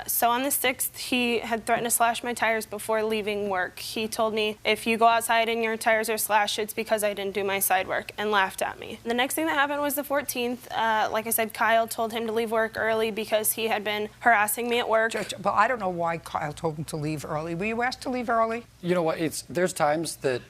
So on the 6th, he had threatened to slash my tires before leaving work. He told me, if you go outside and your tires are slashed, it's because I didn't do my side work, and laughed at me. The next thing that happened was the 14th. Like I said, Kyle told him to leave work early because he had been harassing me at work. Well, I don't know why Kyle told him to leave early. Were you asked to leave early? You know what? There's times that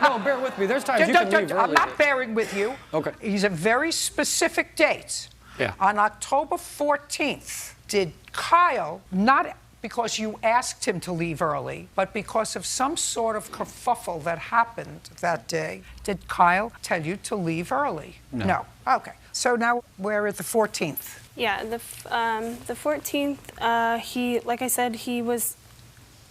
no, bear with me. There's times you can leave early. I'm not bearing with you. Okay. He's a very specific date. Yeah. On October 14th, did Kyle, not because you asked him to leave early, but because of some sort of kerfuffle that happened that day, did Kyle tell you to leave early? No. Okay. So now we're at the 14th. Yeah, the 14th, he, like I said, he was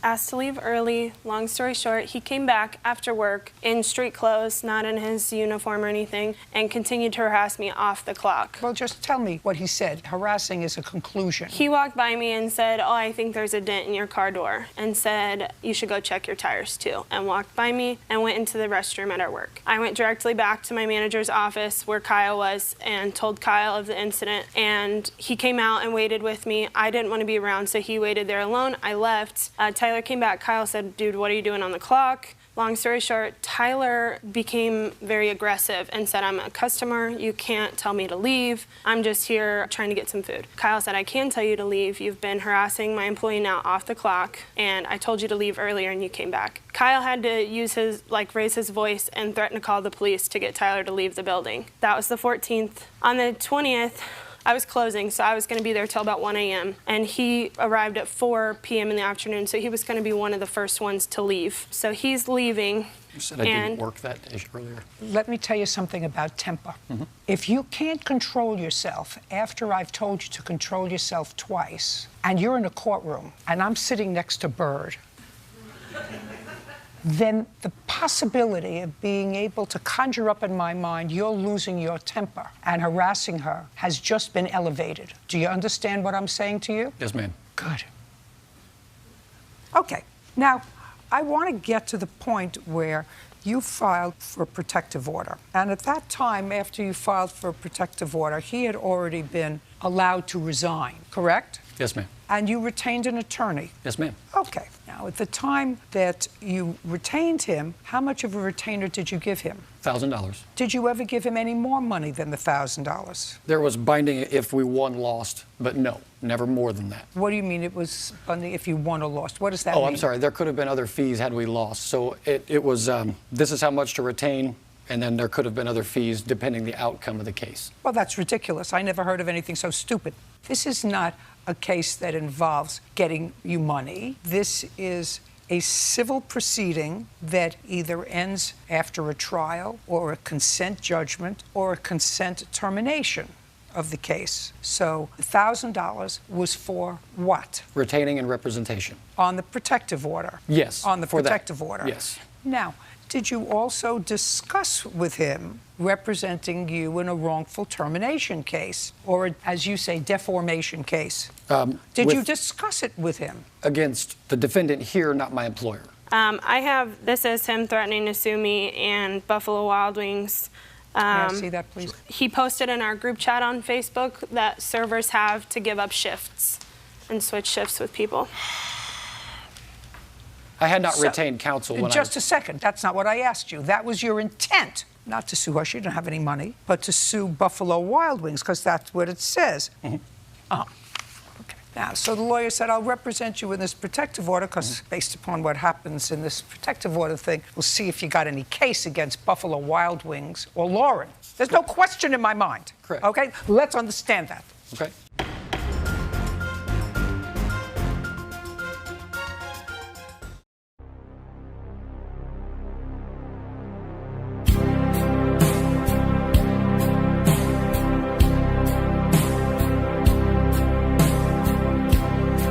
asked to leave early. Long story short, he came back after work in street clothes, not in his uniform or anything, and continued to harass me off the clock. Well, just tell me what he said. Harassing is a conclusion. He walked by me and said, oh, I think there's a dent in your car door, and said, you should go check your tires too, and walked by me and went into the restroom at our work. I went directly back to my manager's office where Kyle was and told Kyle of the incident, and he came out and waited with me. I didn't want to be around, so he waited there alone. I left. Tyler came back. Kyle said, dude, what are you doing on the clock? Long story short, Tyler became very aggressive and said, I'm a customer. You can't tell me to leave. I'm just here trying to get some food. Kyle said, I can tell you to leave. You've been harassing my employee now off the clock, and I told you to leave earlier and you came back. Kyle had to use his, raise his voice and threaten to call the police to get Tyler to leave the building. That was the 14th. On the 20th, I was closing, so I was going to be there till about 1 a.m. And he arrived at 4 p.m. in the afternoon, so he was going to be one of the first ones to leave. So he's leaving. You said I didn't work that day earlier. Let me tell you something about temper. If you can't control yourself after I've told you to control yourself twice, and you're in a courtroom, and I'm sitting next to Bird, then the possibility of being able to conjure up in my mind you're losing your temper and harassing her has just been elevated. Do you understand what I'm saying to you? Yes, ma'am. Good. Okay. Now, I want to get to the point where you filed for a protective order. And at that time, after you filed for a protective order, he had already been allowed to resign, correct? Yes, ma'am. And you retained an attorney? Yes, ma'am. Okay. Now, at the time that you retained him, how much of a retainer did you give him? $1,000. Did you ever give him any more money than the $1,000? There was binding if we won, lost, but no, never more than that. What do you mean it was binding if you won or lost? What does that mean? Oh, I'm sorry. There could have been other fees had we lost. So it was, this is how much to retain, and then there could have been other fees depending the outcome of the case. Well, that's ridiculous. I never heard of anything so stupid. This is not a case that involves getting you money. This is a civil proceeding that either ends after a trial or a consent judgment or a consent termination of the case. So $1,000 was for what? Retaining and representation. On the protective order? Yes. On the protective order? Yes. Now, did you also discuss with him representing you in a wrongful termination case, or, as you say, deformation case? Did you discuss it with him? Against the defendant here, not my employer. This is him threatening to sue me and Buffalo Wild Wings. May I see that, please? He posted in our group chat on Facebook that servers have to give up shifts and switch shifts with people. I had not retained counsel when Just a second. That's not what I asked you. That was your intent. Not to sue her. She didn't have any money. But to sue Buffalo Wild Wings, because that's what it says. Okay. Now, so the lawyer said, I'll represent you in this protective order, because based upon what happens in this protective order thing, we'll see if you got any case against Buffalo Wild Wings or Lauren. There's no question in my mind. Correct. Okay? Let's understand that. Okay.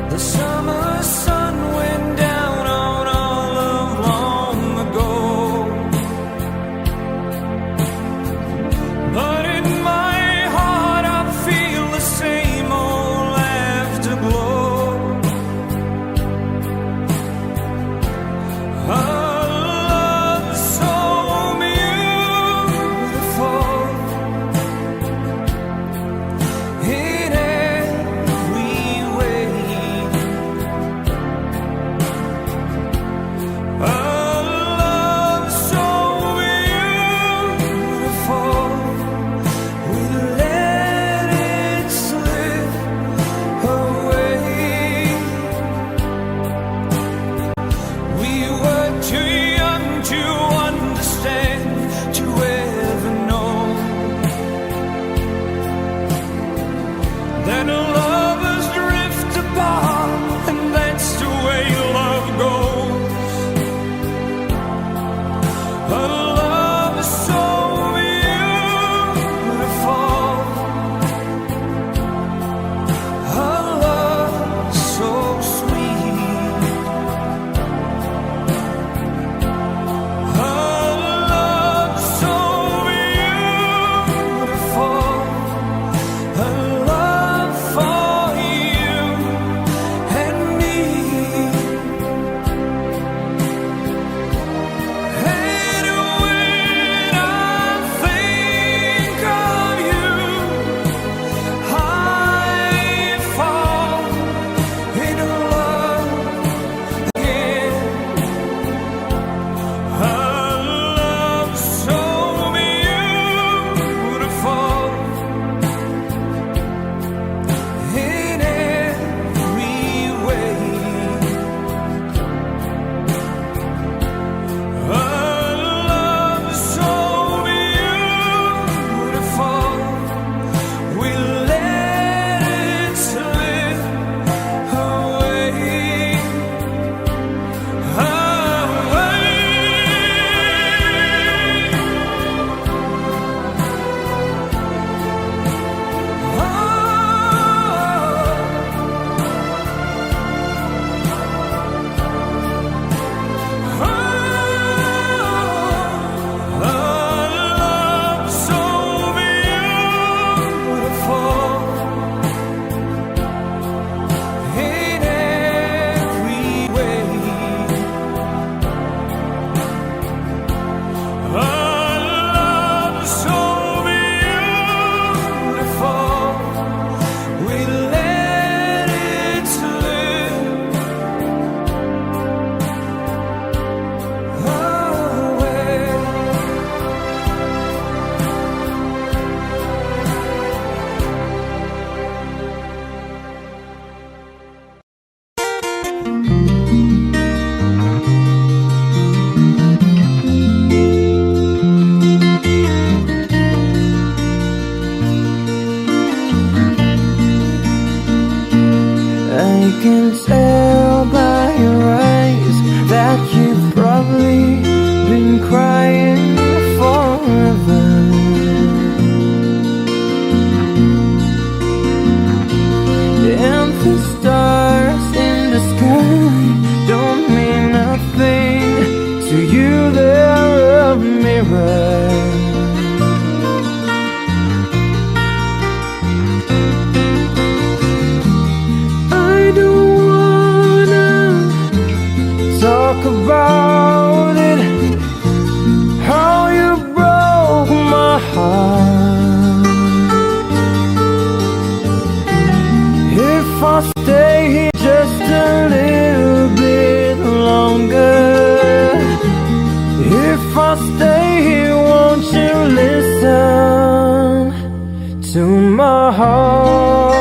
The summer sun went down on all of long ago, but in my heart I feel the same old afterglow. A love so beautiful in every can tell by your eyes that you've probably been crying forever. And the stars in the sky don't mean nothing to you, they're a mirror. I don't wanna talk about it, how you broke my heart. If I stay here just a little bit longer, if I stay here, won't you listen to my heart?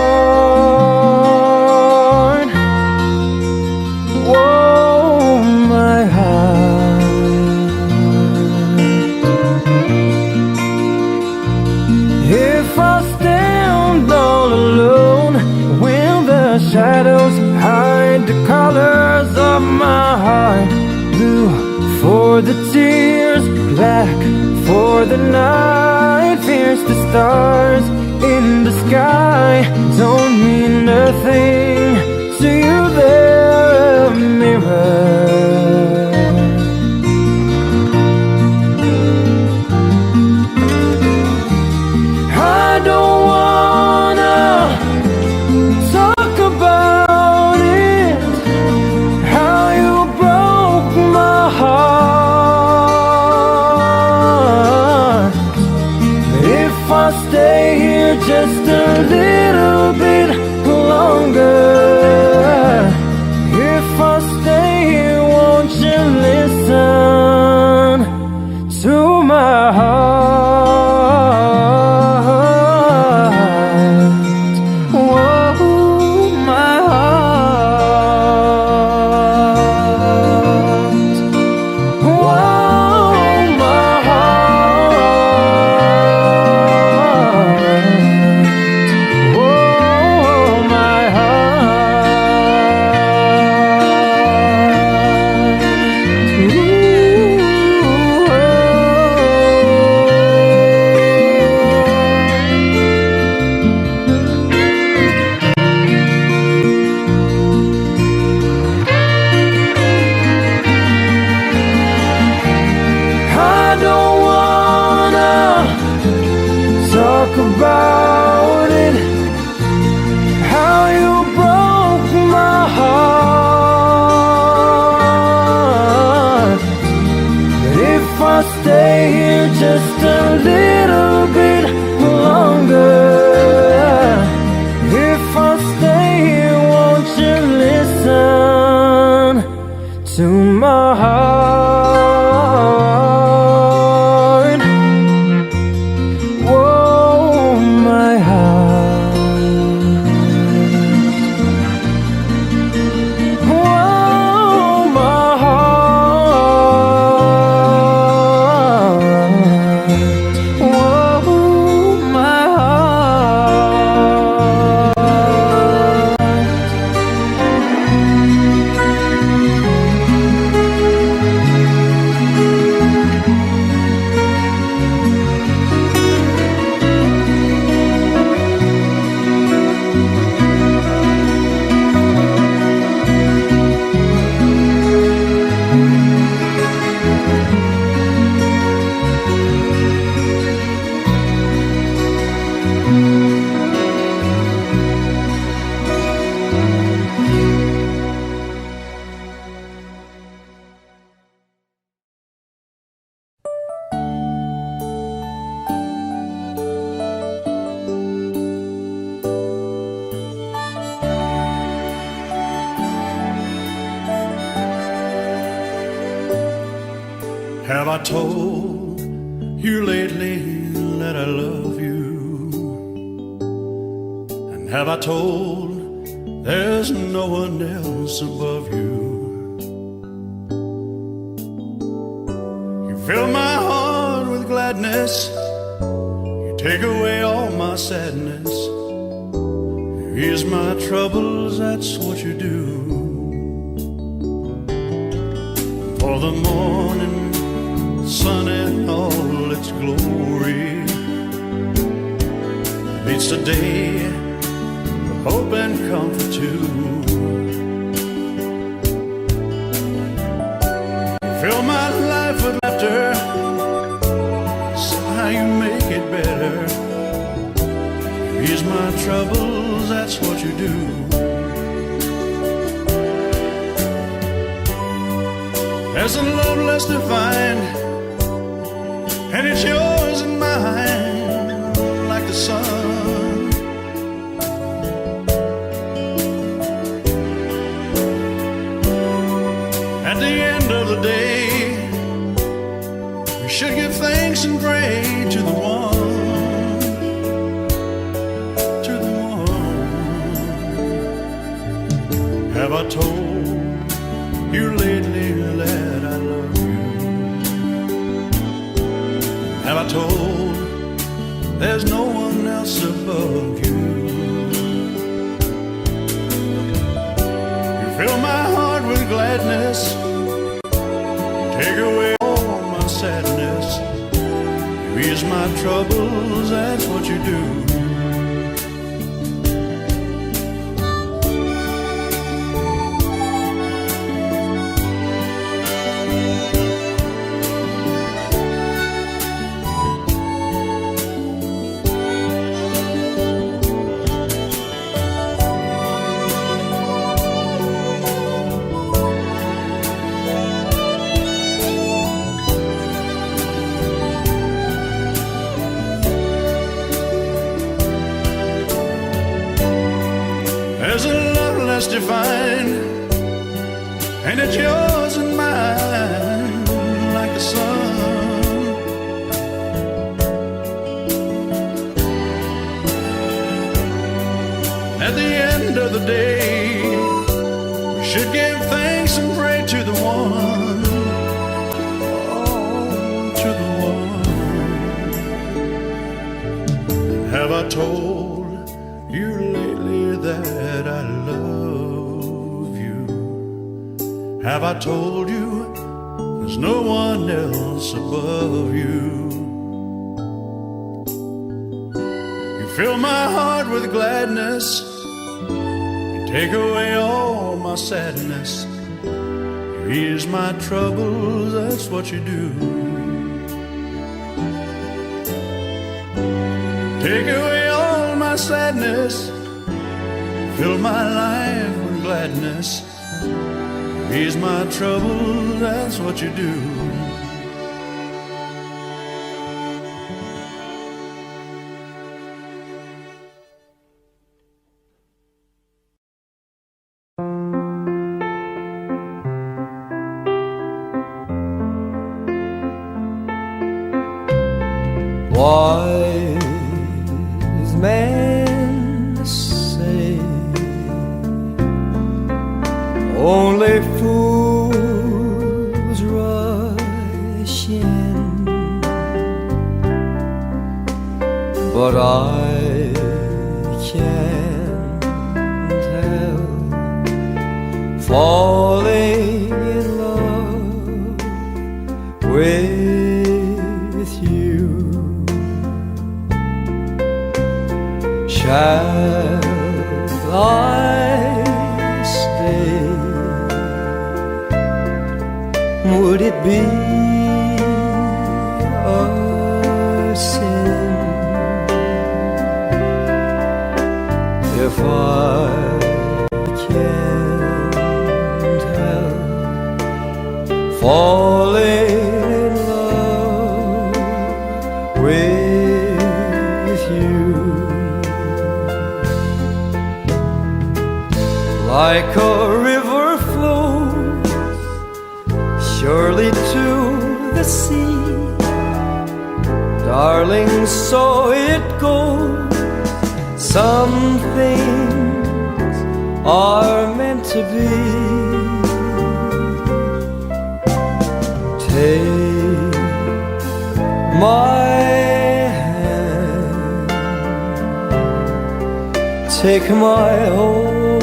Whoa, my heart. If I stand all alone, will the shadows hide the colors of my heart? Blue for the tears, black for the night, fierce the stars in the sky don't mean nothing to you, they're a mirror. I don't wanna talk about it, how you broke my heart. If I stay here just a little bit longer, if I stay here, won't you listen to my heart? Whoa, my heart. Whoa, my heart. Whoa, my heart. Ooh. I don't wanna talk about it, how you broke my heart. But if I stay here just a little bit longer, if I stay here, won't you listen to my heart? Whoa, my heart. Whoa, my heart. Whoa, my heart. Have I told you lately that I love you? And have I told there's no one else above you? You fill my heart with gladness, you take away all my sadness. ease my troubles, that's what you do. For the morning sun in all its glory meets the day with hope and comfort too. Fill my life with laughter, somehow you make it better. Ease my troubles, that's what you do. There's a love less defined, and it's yours and mine, like the sun. At the end of the day, we should give thanks and pray to the one, to the one. Have I told you lately that I love you? Have I told there's no one else above you? You fill my heart with gladness, take away all my sadness. You ease my troubles, that's what you do. There's a love less defined, and it's yours and mine, like the sun. At the end of the day, we should give thanks and pray to the one, oh, to the one. Have I told you lately that I love you? Have I told you there's no one else above you? You fill my heart with gladness, you take away all my sadness. You ease my troubles, that's what you do. Take away all my sadness, fill my life with gladness. Ease my troubles, that's what you do. Wise men say only fools rush in, but I can't help falling in love with you. Shall I stay? Would it be a sin if I can't help falling in love with you? Like a river flows surely to the sea, darling, so it goes. Some things are meant to be. Take my hand, take my whole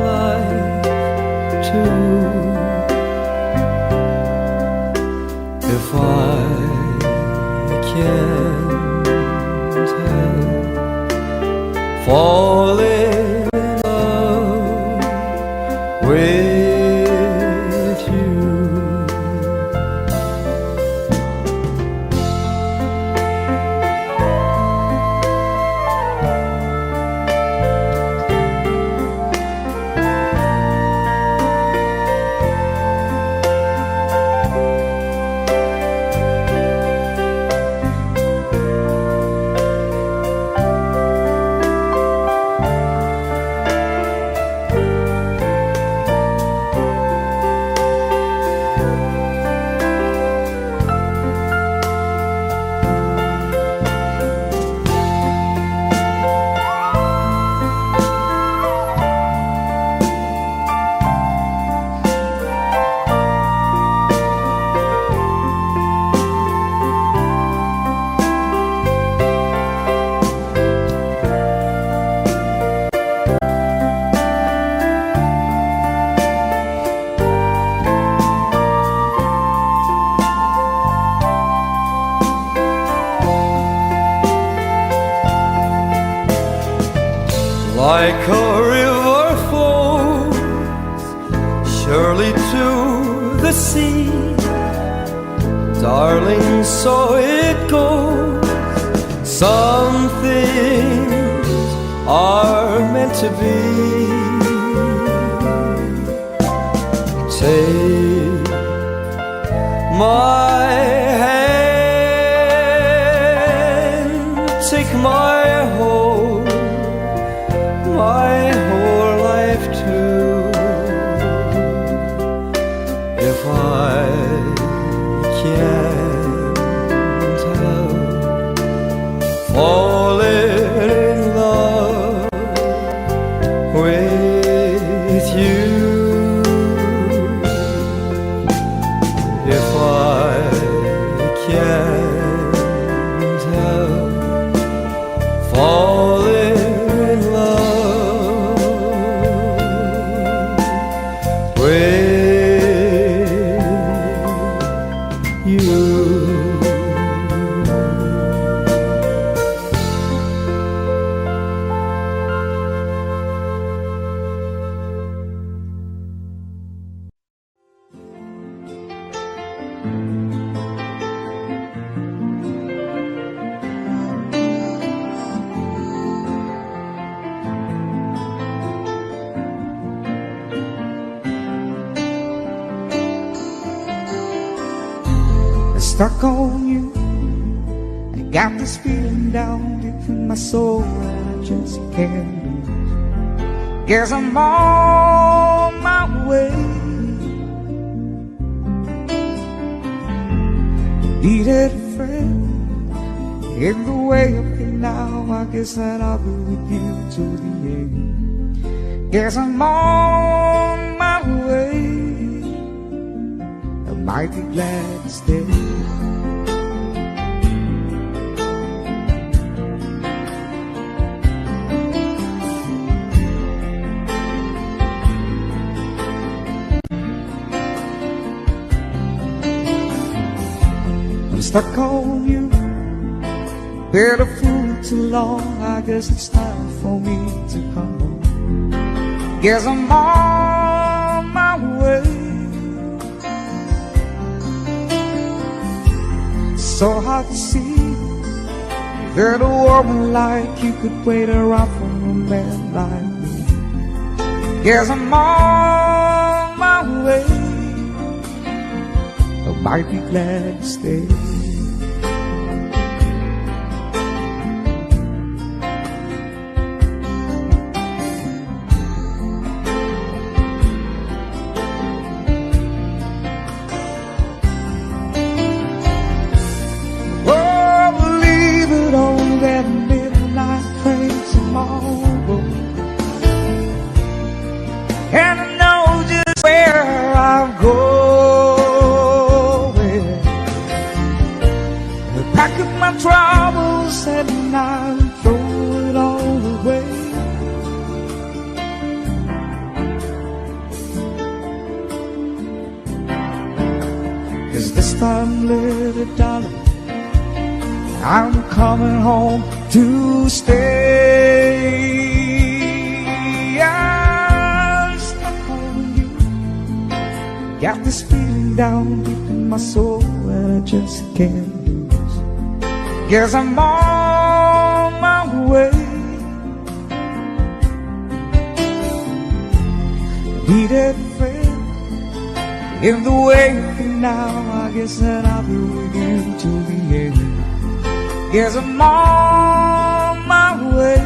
life too. If I can't help falling in love with you. Like a river flows surely to the sea, darling, so it goes. Some things are meant to be. Take my hand, take my whole life too. If I can't help falling in love with you, if I can't help falling in love with you. Stuck on you, I got this feeling down deep in my soul that I just can't lose. Guess I'm on my way. Needed a friend in the way up here now. I guess that I'll be with you to the end. Guess I'm on my way. I might be glad to stay. I'm stuck on you, been a fool too long. I guess it's time for me to come home. Guess I'm on my way. So hard to see that a woman like you could wait around for a man like me. Guess I'm on my way. I might be glad to stay. And I know just where I'm going. I pack up my troubles and I throw it all away. time, little darling, I'm coming home to stay. I'm stuck on you. Got this feeling down deep in my soul and I just can't lose. Guess I'm on my way. Need a friend in the waiting now. I guess that I'll be with you till the end. Guess I'm on my way.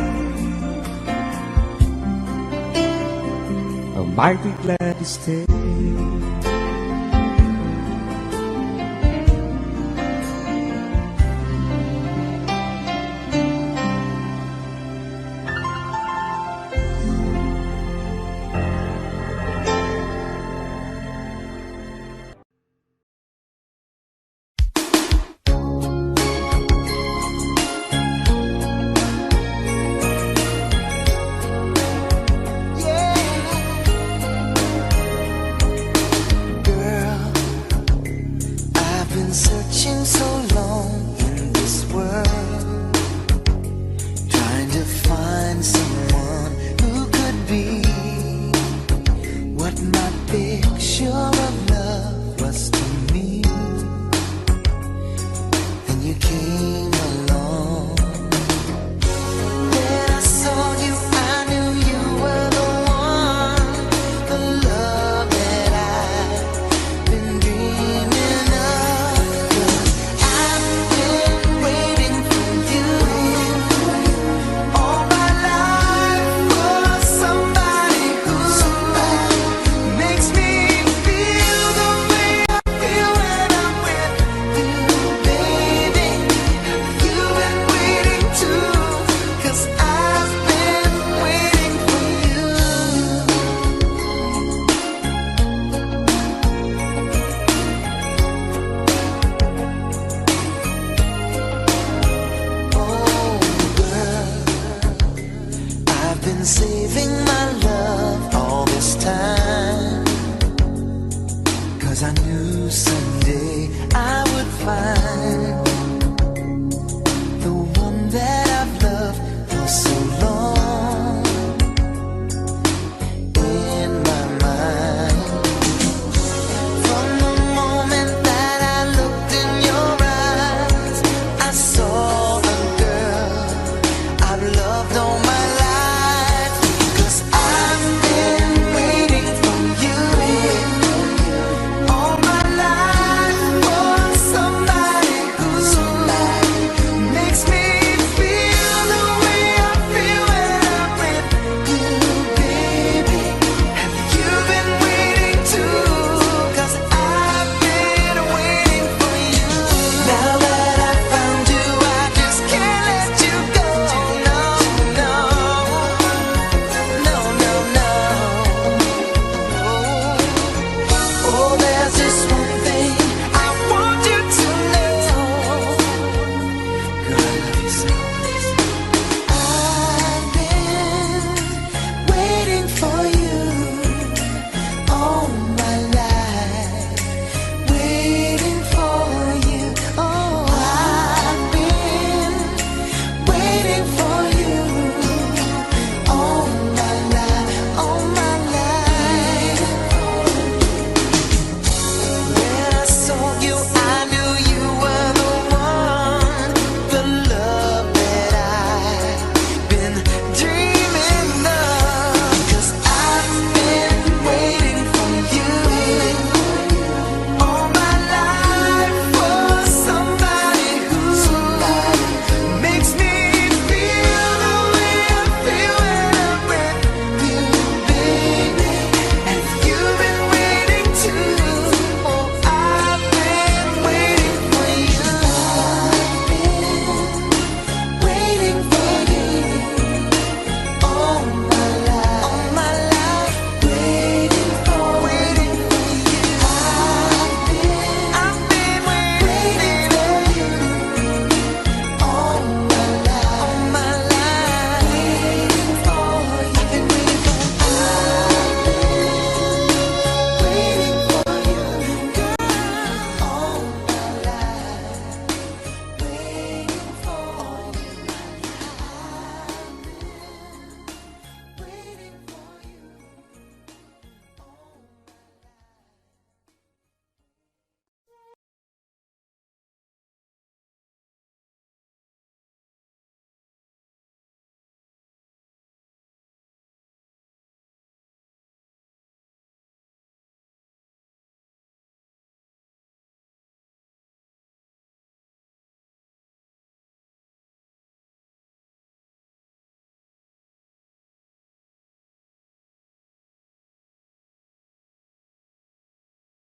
I might be glad to stay.